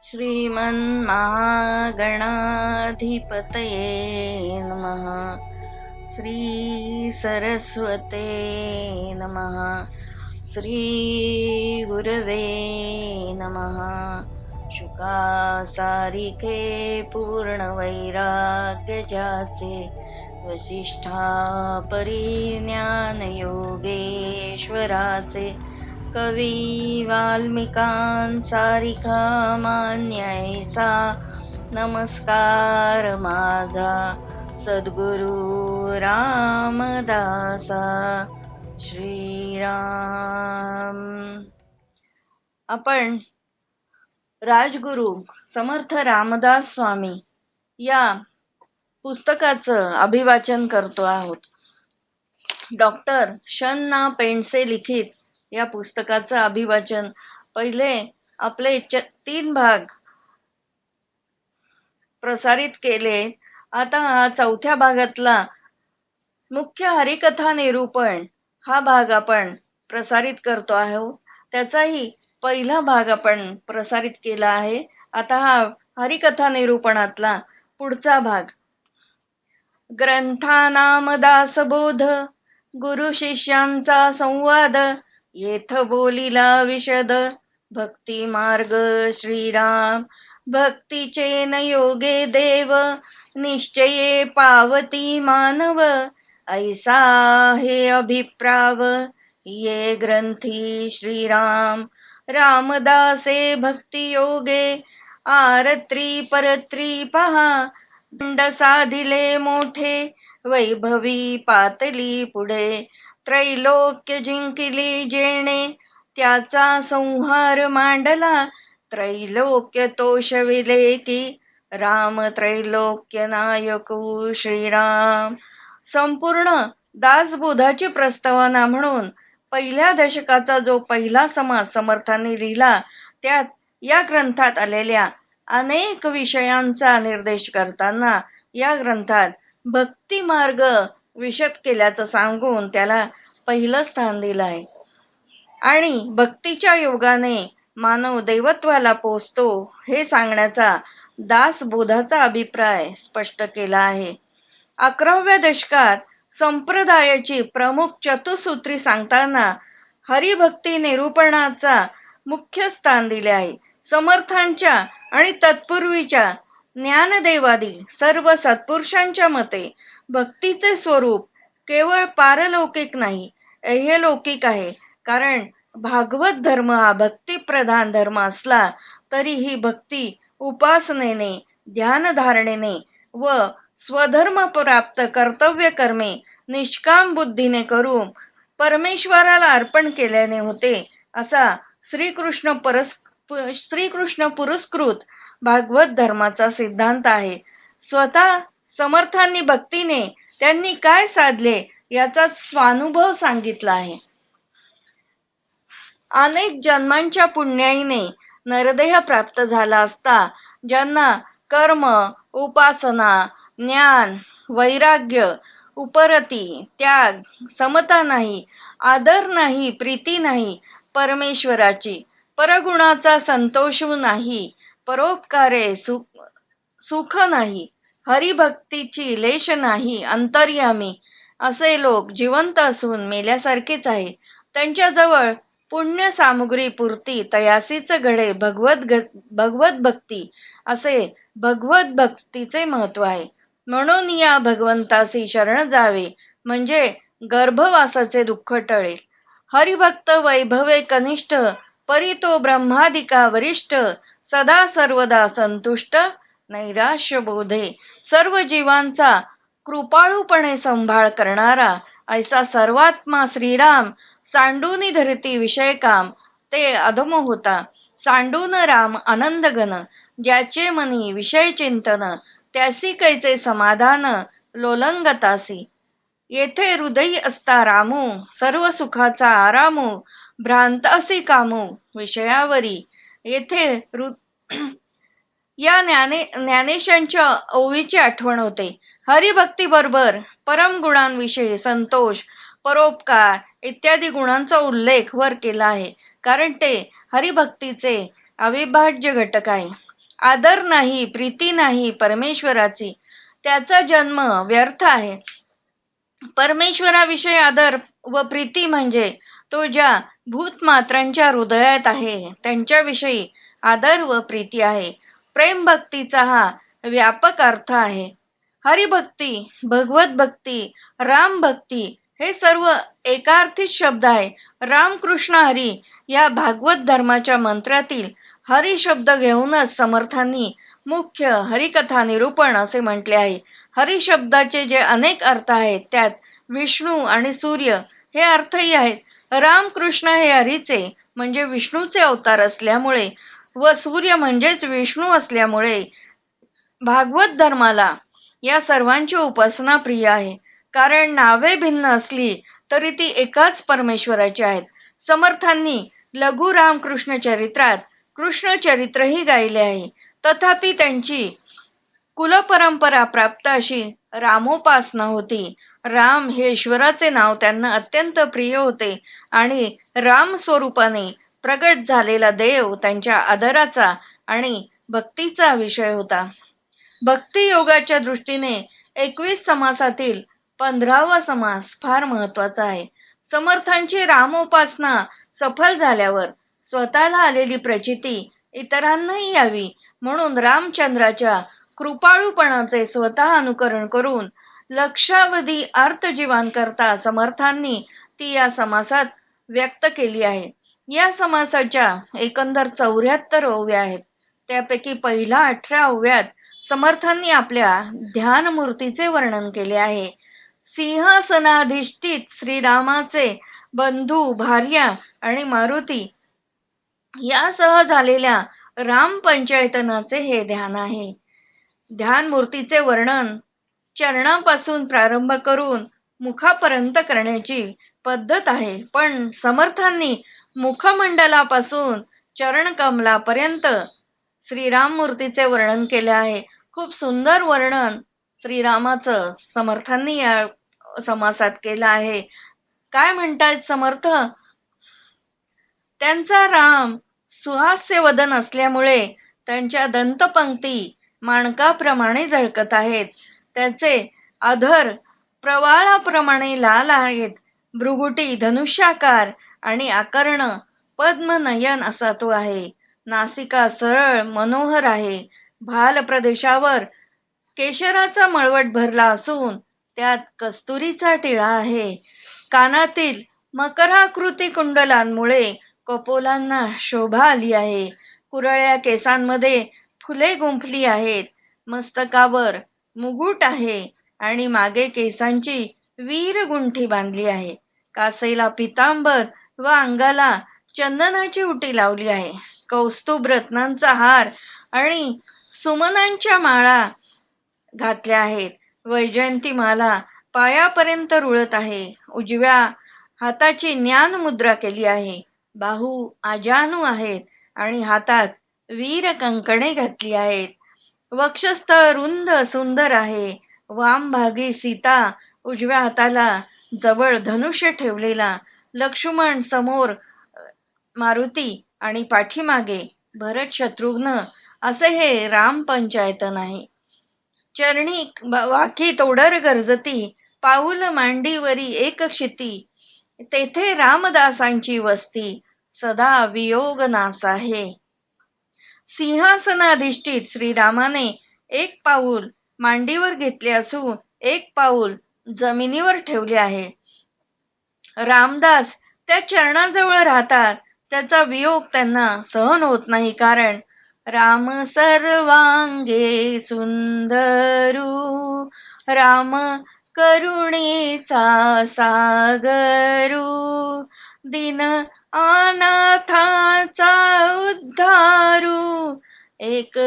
श्रीमन्महागणाधिपतये नमः। श्री सरस्वते नमः। श्री गुरवे नमः। शुकासारिके पूर्णवैराग्य ज्याचे वसिष्ठा परिज्ञान योगेश्वराचे कवी वाल्मिकांसारिखा मान्यैसा नमस्कार माझा सद्गुरु रामदासा श्रीराम। आपण राजगुरु समर्थ रामदास स्वामी या पुस्तकाचं अभिवाचन करतो आहोत। डॉक्टर शन पेंडसे लिखित या पुस्तकाचं अभिवाचन पहिले आपले 3 भाग प्रसारित केले। आता हा 4थ्या भागातला मुख्य हरिकथा निरूपण हा भाग आपण प्रसारित करतो आहोत। त्याचाही पहिला भाग आपण प्रसारित केला आहे। आता हा हरिकथा निरूपणातला पुढचा भाग। ग्रंथानाम दासबोध गुरु शिष्यांचा संवाद येथ बोलिला विशद भक्ती मार्ग श्रीराम। भक्तीचे न योगे देव निश्चये पावती मानव ऐसा हे अभिप्राव ये ग्रंथी श्रीराम। रामदासे भक्ती योगे आरत्री परत्री पहा दंड साधिले मोठे वैभवी पातली पुढे त्रैलोक्य जिंकिली जेणे त्याचा संहार मांडला त्रैलोक्य तोषविले की राम त्रैलोक्य नायकू श्रीराम। संपूर्ण दासबोधाची प्रस्तावना म्हणून पहिल्या दशकाचा जो पहिला समास समर्थांनी लिहिला त्यात या ग्रंथात आलेल्या अनेक विषयांचा निर्देश करताना या ग्रंथात भक्ती मार्ग विशद केल्याचं सांगून त्याला पहिलं स्थान दिलं आहे आणि भक्तीच्या योगाने मानव दैवत्वाला पोचतो हे सांगण्याचा दासबोधाचा अभिप्राय स्पष्ट केला आहे। 11व्या दशकात संप्रदायाची प्रमुख चतुसूत्री सांगताना हरिभक्ती निरूपणाचा मुख्य स्थान दिले आहे। समर्थांच्या आणि तत्पूर्वीच्या ज्ञानदेवादी सर्व सत्पुरुषांच्या मते भक्तीचे स्वरूप केवळ पारलौकिक नाही ऐहलौकिक आहे। कारण भागवत धर्म हा भक्तिप्रधान धर्म असला तरी ही भक्ती उपासनेने ध्यानधारणेने व स्वधर्म प्राप्त कर्तव्य कर्मे निष्काम बुद्धीने करून परमेश्वराला अर्पण केल्याने होते असा श्रीकृष्ण पुरस्कृत भागवत धर्माचा सिद्धांत आहे। स्वतः समर्थांनी भक्तीने त्यांनी काय साधले याचा स्वानुभव सांगितला आहे। अनेक जन्मांच्या पुण्याईने नरदेह प्राप्त झाला असता ज्यांना कर्म उपासना ज्ञान वैराग्य उपरती त्याग समता नाही आदर नाही प्रीती नाही परमेश्वराची परगुणाचा संतोष नाही परोपकारे सुख नाही हरिभक्तीची लेश नाही अंतर्यामी असे लोक जिवंत असून मेल्यासारखेच आहे। त्यांच्याजवळ पुण्य सामुग्री पुरती तयासीच घडे भगवत भक्ती असे भगवत भक्तीचे महत्व आहे। म्हणून या भगवंतासी शरण जावे म्हणजे गर्भवासाचे दुःख टळेल। हरिभक्त वैभवे कनिष्ठ परी तो ब्रह्मादिका वरिष्ठ सदा सर्वदा संतुष्ट नैराश्य बोधे सर्व जीवांचा कृपाळूपणे संभाळ करणारा ऐसा सर्वात्मा श्रीराम सांडूनी धरती विषय काम ते अधम होता सांडून राम आनंदगन ज्याचे मनी विषय चिंतन त्यासी कैचे समाधान लोलंगतासी। येथे हृदय असता रामू सर्व सुखाचा आरामू भ्रांत असी कामू विषयावरी येथे या ज्ञानेशांच्या ओवीची आठवण होते। हरिभक्ती बरोबर परम गुणांविषयी संतोष परोपकार इत्यादी गुणांचा उल्लेख वर केला आहे कारण ते हरिभक्तीचे अविभाज्य घटक आहे। आदर नाही, प्रीती नाही परमेश्वराची, त्याचा जन्म व्यर्थ आहे. परमेश्वराविषयी आदर व प्रीती म्हणजे तो ज्या भूतमात्रांच्या हृदयात आहे त्यांच्याविषयी आदर व प्रीती आहे. प्रेम भक्तीचा हा व्यापक अर्थ आहे. हरिभक्ती, भगवत भक्ती, राम भक्ती हे सर्व एकार्थीच शब्द आहे. रामकृष्ण हरी या भागवत धर्माच्या मंत्रातील हरी शब्द घेऊनच समर्थांनी मुख्य हरिकथा निरूपण असे म्हटले आहे. हरी शब्दाचे जे अनेक अर्थ आहेत त्यात विष्णू आणि सूर्य हे अर्थही आहेत. रामकृष्ण हे हरीचे म्हणजे विष्णूचे अवतार असल्यामुळे व सूर्य म्हणजेच विष्णू असल्यामुळे भागवत धर्माला या सर्वांची उपासना प्रिय आहे. कारण नावे भिन्न असली तरी ती एकाच परमेश्वराची आहेत. समर्थांनी लघु रामकृष्ण चरित्रात कृष्ण चरित्रही गायले आहे. तथापि त्यांची कुलपरंपरा प्राप्त अशी रामोपासना होती. राम हे ईश्वराचे नाव त्यांना अत्यंत प्रिय होते आणि राम स्वरूपाने प्रगट झालेला देव त्यांच्या आदराचा आणि भक्तीचा विषय होता. भक्ती योगाच्या दृष्टीने 21 समासातील 15वा समास फार महत्वाचा आहे. समर्थांची रामोपासना सफल झाल्यावर स्वतःला आलेली प्रचिती इतरांनाही यावी म्हणून रामचंद्राच्या कृपाळूपणाचे स्वतः अनुकरण करून लक्षावधी अर्थजीवांकरता समर्थांनी ती या समासात व्यक्त केली आहे. या समासाच्या एकंदर 74 ओव्या आहेत. त्यापैकी पहिल्या 18 ओव्यात समर्थांनी आपल्या ध्यानमूर्तीचे वर्णन केले आहे. सिंहासनाधिष्ठित श्रीरामाचे बंधू, भार्या आणि मारुती यासह झालेल्या रामपंचायतनाचे हे ध्यान आहे. ध्यानमूर्तीचे वर्णन चरणापासून प्रारंभ करून मुखापर्यंत करण्याची पद्धत आहे. पण समर्थांनी मुखमंडलापासून चरणकमलापर्यंत श्रीराममूर्तीचे वर्णन केले आहे. खूप सुंदर वर्णन श्रीरामाचं समर्थांनी या समासात केलं आहे. काय म्हणतात समर्थ? त्यांचा राम सुहास्यवदन असल्यामुळे त्यांच्या दंतपंक्ती माणकाप्रमाणे झळकत आहेत. त्याचे अधर प्रवाळाप्रमाणे लाल आहेत. भृगुटी धनुष्याकार आणि आकर्ण पद्मनयन असा तो आहे. नासिका सरळ मनोहर आहे. भाल प्रदेशावर केशराचा मळवट भरला असून त्यात कस्तुरीचा टिळा आहे. कानातील मकराकृती कुंडलांमुळे कपोलांना शोभा आली आहे. कुरळ्या केसांमध्ये फुले गुंफली आहेत. मस्तकावर मुकुट आहे आणि मागे केसांची वीरगुंठी बांधली आहे. कासेला पितांबर व अंगाला चंदनाची उटी लावली आहे. कौस्तुभ रत्नांचा हार आणि सुमनांच्या माळा घातल्या आहेत. वैजयंती माला पायापर्यंत रुळत आहे. उजव्या हाताची ज्ञान मुद्रा केली आहे. बाहू आजानू आहेत आणि हातात वीर कंकणे घातली आहेत. वक्षस्थळ रुंद सुंदर आहे. वामभागी सीता, उजव्या हाताला जवळ धनुष्य ठेवलेला लक्ष्मण, समोर मारुती आणि पाठीमागे भरत शत्रुघ्न असे हे रामपंचायतन आहे. चरणी वाकी तोडर गरजती, पाऊल मांडीवरी एक क्षिती, तेथे रामदासांची वस्ती, सदा वियोग नास आहे. सिंहासनाधिष्ठित श्रीरामाने एक पाऊल मांडीवर घेतले असून एक पाऊल जमिनीवर ठेवले आहे. रामदास त्या चरणाजवळ राहतात. त्याचा वियोग त्यांना सहन होत नाही. कारण राम सर्वांगे सुंदरू, राम करुणेचा सागरू, दिन अनाथाचा उद्धारू, एक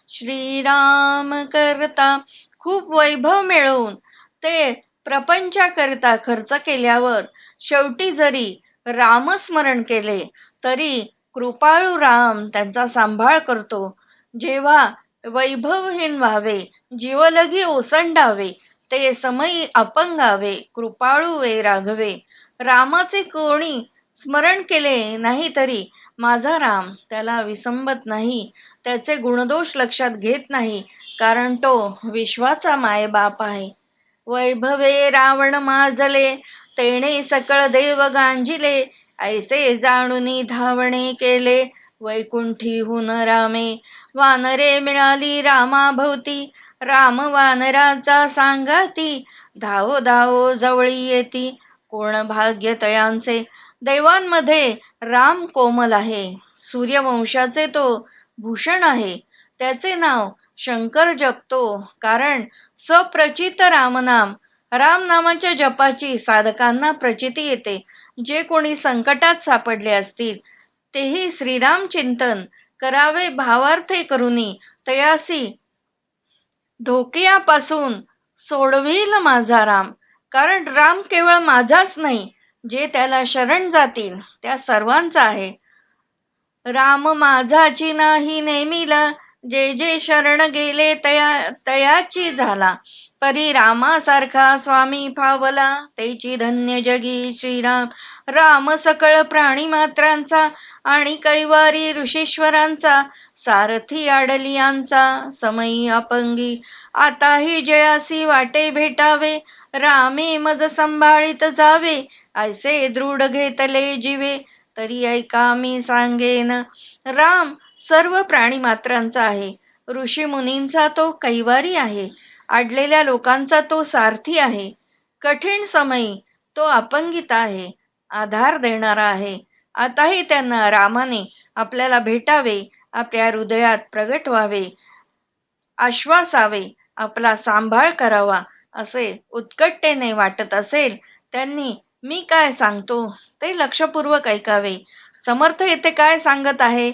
श्रीराम करता. खूप वैभव मिळवून ते प्रपंचाकरिता खर्च केल्यावर शेवटी जरी रामस्मरण केले तरी कृपाळू राम त्यांचा सांभाळ करतो. जेव्हा वैभवहीन व्हावे, जीवलगी ओसंडावे, ते समयी अपंगावे, कृपाळू वे राघवे. रामाचे कोणी स्मरण केले नाही तरी माझा राम त्याला विसंबत नाही. त्याचे गुणदोष लक्षात घेत नाही, कारण तो विश्वाचा मायबाप आहे. वैभवे रावण माजले, तेणे सकळ देव गांजिले, ऐसे जाणुनी धावणे केले, वैकुंठीहून रामे. वानरे मिळाली रामाभोवती, राम वानराचा सांगाती, धावो धावो जवळी येती, कोण भाग्य तयांचे. देवांमध्ये राम कोमल आहे, सूर्यवंशाचे तो भूषण आहे. त्याचे नाव शंकर जपतो, कारण सप्रचित रामनाम. राम नामाच्या जपाची साधकांना प्रचिती येते. जे कोणी संकटात सापडले असतील, तेही श्रीराम चिंतन करावे भावार्थे करुनी, तयासी धोक्यापासून सोडविल माझा राम. कारण राम केवळ माझाच नाही, जे त्याला शरण जातील त्या सर्वांचा आहे. राम माझाची नाही नेमिला, जे जे शरण गेले तयाची झाला. परी रामासारखा स्वामी फावला, तेची धन्य जगी श्रीराम. राम सकळ प्राणी मात्रांचा, आणि कैवारी ऋषीश्वरांचा, सारथी आडलियांचा समयी अपंगी. आताही जयासी वाटे भेटावे, रामे मज संभाळीत जावे, ऐसे दृढ घेतले जीवे, तरी ऐका मी सांगेन. राम सर्व प्राणी मात्रांचा आहे, ऋषी मुनींचा तो कैवारी आहे, अडलेल्या लोकांचा तो सारथी आहे, कठीण समयी तो अपंगित आहे, आधार देणारा आहे. आताही त्यांना रामाने आपल्याला भेटावे, आपल्या हृदयात प्रगट व्हावे, आश्वासावे, आपला सांभाळ करावा असे उत्कटतेने वाटत असेल, त्यांनी मी काय सांगतो ते लक्षपूर्वक ऐकावे. समर्थ येथे काय सांगत आहे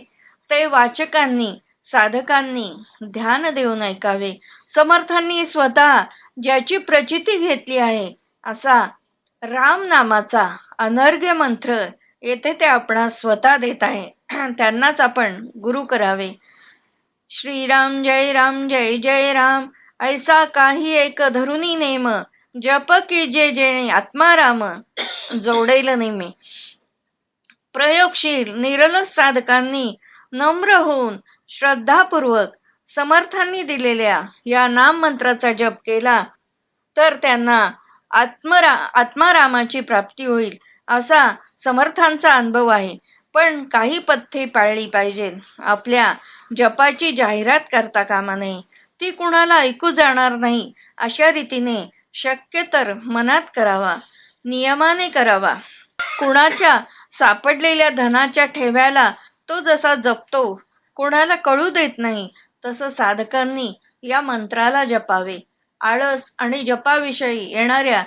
ते वाचकांनी, साधकांनी ध्यान देऊन ऐकावे. समर्थांनी स्वतः ज्याची प्रचिती घेतली आहे, असा राम नामाचा अनर्घ्य मंत्र येथे ते आपणास स्वतः देत आहे. त्यांनाच आपण गुरु करावे. श्रीराम जय जय राम, ऐसा काही एक धरुनी नेम, जप की जे जेणे आत्माराम, जोडेल नेमे. प्रयोगशील निरलस साधकांनी नम्र होऊन श्रद्धापूर्वक समर्थांनी दिलेल्या या नाम मंत्राचा जप केला, तर त्यांना आत्मारामाची प्राप्ती होईल, असा समर्थांचा अनुभव आहे. पण काही पथ्ये पाळली पाहिजेत. आपल्या जपाची जाहिरात करता कामा नये, ती कुणाला ऐकू जाणार नाही अशा रीतीने शक्य तर मनात करावा, नियमाने करावा. कुणाच्या सापडलेल्या धनाच्या ठेव्याला तो जसा जपतो, कोणाला कळू देत नाही, तसं साधकांनी या मंत्राला जपावे. आळस आणि जपाविषयी येणाऱ्या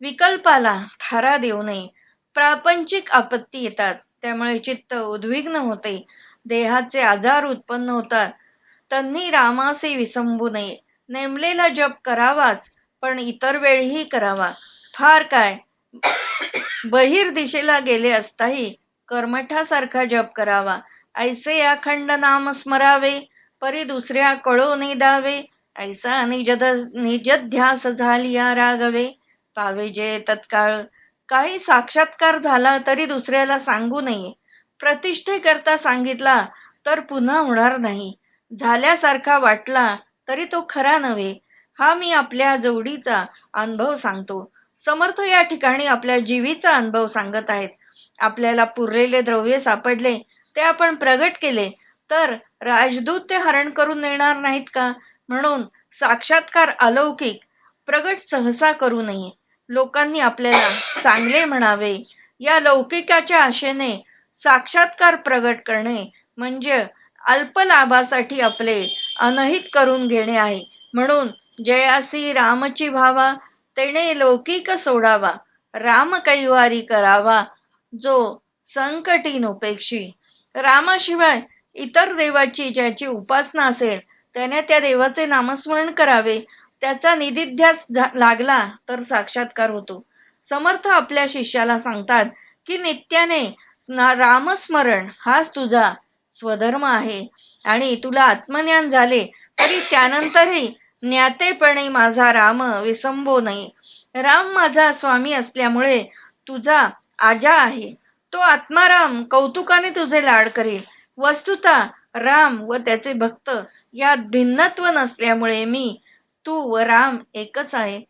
विकल्पाला थारा देऊ नये. प्रापंचिक आपत्ती येतात, त्यामुळे चित्त उद्विग्न होते, देहाचे आजार उत्पन्न होतात. त्यांनी रामासे विसंबू नये. नेमलेला जप करावाच, पण इतर वेळीही करावा. फार काय, बहिर दिशेला गेले असताही कर्मठासारखा जप करावा. ऐसे अखंड नाम स्मरावे, परी दुसऱ्या कळो निदावे, ऐसा निजध्यास झालिया रागवे, पावे जे तत्काळ. काही साक्षात्कार झाला तरी दुसऱ्याला सांगू नये. प्रतिष्ठेकरता सांगितला तर पुन्हा होणार नाही. झाल्यासारखा वाटला तरी तो खरा नव्हे. हा मी आपल्या जोडीचा अनुभव सांगतो. समर्थ या ठिकाणी आपल्या जीवीचा अनुभव सांगत आहेत. आपल्याला पुरलेले द्रव्य सापडले, ते आपण प्रगट केले तर राजदूत ते हरण करून नेणार नाहीत का? म्हणून साक्षात्कार अलौकिक प्रगट सहसा करू नये. लोकांनी आपल्याला चांगले म्हणावे या लौकिकाच्या आशेने साक्षात्कार प्रगट करणे म्हणजे अल्प लाभासाठी आपले अनहित करून घेणे आहे. म्हणून जयासी रामची भावा, तेणे लौकिक सोडावा, राम कैवारी करावा, जो संकटीनुपेक्षी. रामाशिवाय इतर देवाची ज्याची उपासना असेल, त्याने त्या देवाचे नामस्मरण करावे. त्याचा निदिध्यास लागला तर साक्षात्कार होतो. समर्थ आपल्या शिष्याला सांगतात की नित्याने रामस्मरण हाच तुझा स्वधर्म आहे, आणि तुला आत्मज्ञान झाले तरी त्यानंतरही ज्ञातेपणे माझा राम विसंबो नये. राम माझा स्वामी असल्यामुळे तुझा आजा आहे. तो आत्माराम कौतुकाने तुझे लाड करेल. वस्तुतः राम व त्याचे भक्त यात भिन्नत्व नसल्यामुळे मी, तू व राम एकच आहे.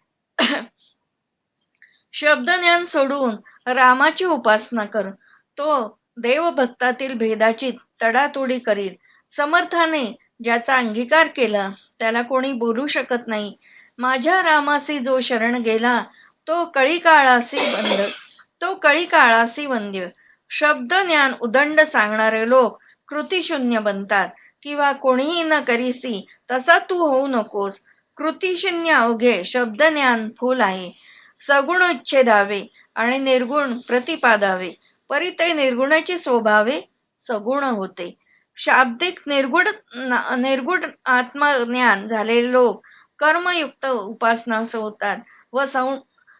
शब्दज्ञान सोडून रामाची उपासना कर. तो देवभक्तातील भेदाची तडातोडी करील. समर्थाने ज्याचा अंगीकार केला त्याला कोणी बोलू शकत नाही. माझ्या रामासी जो शरण गेला तो कळी काळासी वंद्य. शब्द ज्ञान उदंड सांगणारे लोक कृतिशून्य बनतात, किंवा कोणीही न करीसी तसा तू होऊ नकोस. कृतिशून्य अवघे शब्द ज्ञान फूल आहे. सगुण उच्छेदावे आणि निर्गुण प्रतिपादावे, परी ते निर्गुणाचे स्वभावे सगुण होते. शाब्दिक निर्गुण आत्मज्ञान झालेले लोक कर्मयुक्त उपासना होतात व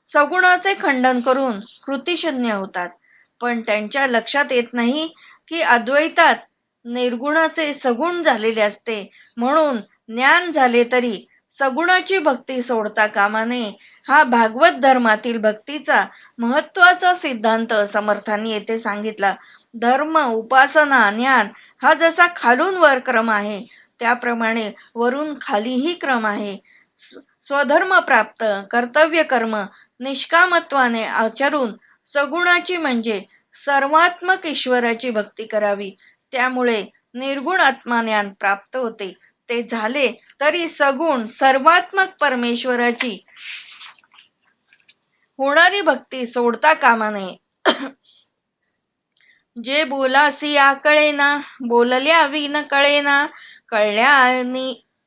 सगुणाचे खंडन करून कृतिशून्य होतात. पण त्यांच्या लक्षात येत नाही की अद्वैतात निर्गुणाचे सगुण झालेले असते. म्हणून ज्ञान झाले तरी सगुणाची भक्ती सोडता कामा नये. हा भागवत धर्मातील भक्तीचा महत्वाचा सिद्धांत समर्थांनी येथे सांगितला. धर्म, उपासना, ज्ञान हा जसा खालून वर क्रम आहे, त्याप्रमाणे वरून खालीही क्रम आहे. स्वधर्म प्राप्त कर्तव्य कर्म निष्कामत्वाने आचरून सगुणाची म्हणजे सर्वात्मक ईश्वराची भक्ती करावी. त्यामुळे निर्गुण आत्मज्ञान प्राप्त होते. ते झाले तरी सगुण सर्वात्मक परमेश्वराची होणारी भक्ती सोडता कामा नये. जे बोलासी आकळेना, बोलल्या विन कळेना,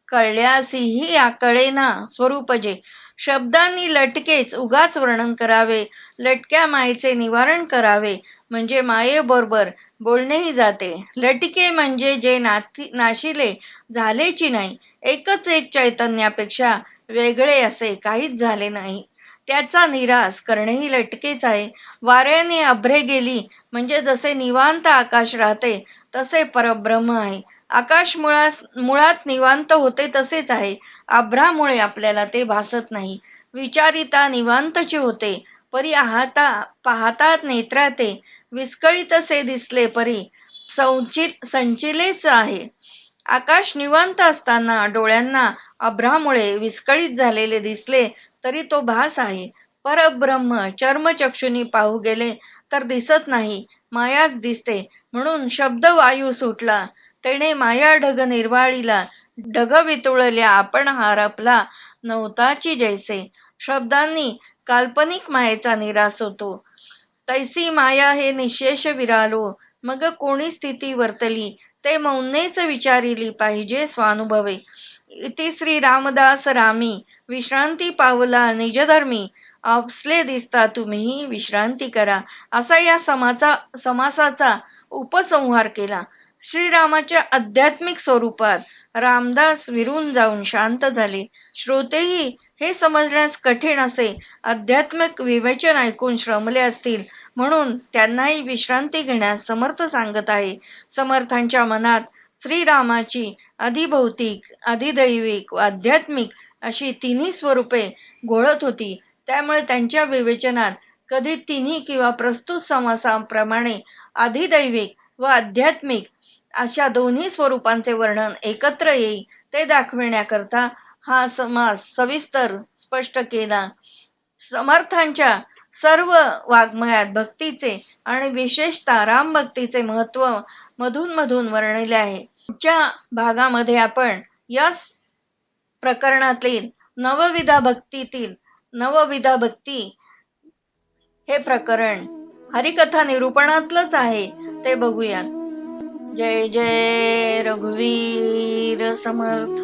कळल्यासीही आकळेना स्वरूप जे. शब्दांनी लटकेच उगाच वर्णन करावे, लटक्या मायेचे निवारण करावे, म्हणजे मायेबरोबर बोलणेही जाते. लटके म्हणजे जे नाशिले झालेची नाही, एकच एक चैतन्यापेक्षा वेगळे असे काहीच झाले नाही, त्याचा निराश करणेही लटकेच आहे. वाऱ्याने अभ्रे गेली म्हणजे जसे निवांत आकाश राहते तसे परब्रह्म आहे. आकाश मुळात निवांत होते तसेच आहे. अभ्रामुळे आपल्याला ते भासत नाही. विचारिता निवांतचे होते, परी पाहता नेत्रा ते विस्कळीतसे दिसले, परी संचिलेच आहे. आकाश निवांत असताना डोळ्यांना अभ्रामुळे विस्कळीत झालेले दिसले तरी तो भास आहे. परब्रह्म चर्मचक्षुनी पाहू गेले तर दिसत नाही, मायाच दिसते. म्हणून शब्द वायू सुटला तेणे माया ढग निर्वाळीला, ढग वितुळल्या आपण हरपला नव्हताची जैसे. शब्दांनी काल्पनिक मायेचा निराश होतो. तैसी माया हे निशेष विरालो, मग कोणी स्थिती वर्तली ते मौनेच विचारिली पाहिजे स्वानुभवे. इति श्री रामदास रामी विश्रांती पावला निजधर्मी, आपसले दिसता तुम्ही विश्रांती करा, असा या समासाचा उपसंहार केला. श्रीरामाच्या आध्यात्मिक स्वरूपात रामदास विरून जाऊन शांत झाले. श्रोतेही हे समजण्यास कठीण असे आध्यात्मिक विवेचन ऐकून श्रमले असतील, म्हणून त्यांनाही विश्रांती घेण्यास समर्थ सांगत आहे. समर्थांच्या मनात श्रीरामाची अधिभौतिक, अधिदैविक व आध्यात्मिक अशी तिन्ही स्वरूपे घोळत होती. त्यामुळे त्यांच्या विवेचनात कधी तिन्ही किंवा प्रस्तुत समासाप्रमाणे अधिदैविक व आध्यात्मिक अशा दोन्ही स्वरूपांचे वर्णन एकत्र येईल ते दाखविण्याकरता हा समास सविस्तर स्पष्ट केला. समर्थांच्या सर्व वाङ्मयात भक्तीचे आणि विशेषतः रामभक्तीचे महत्त्व मधून मधून वर्णिले आहे. पुढच्या भागामध्ये आपण या प्रकरणातील नवविधा भक्ती हे प्रकरण हरिकथा निरूपणातलंच आहे ते बघूयात. जय जय रघुवीर समर्थ.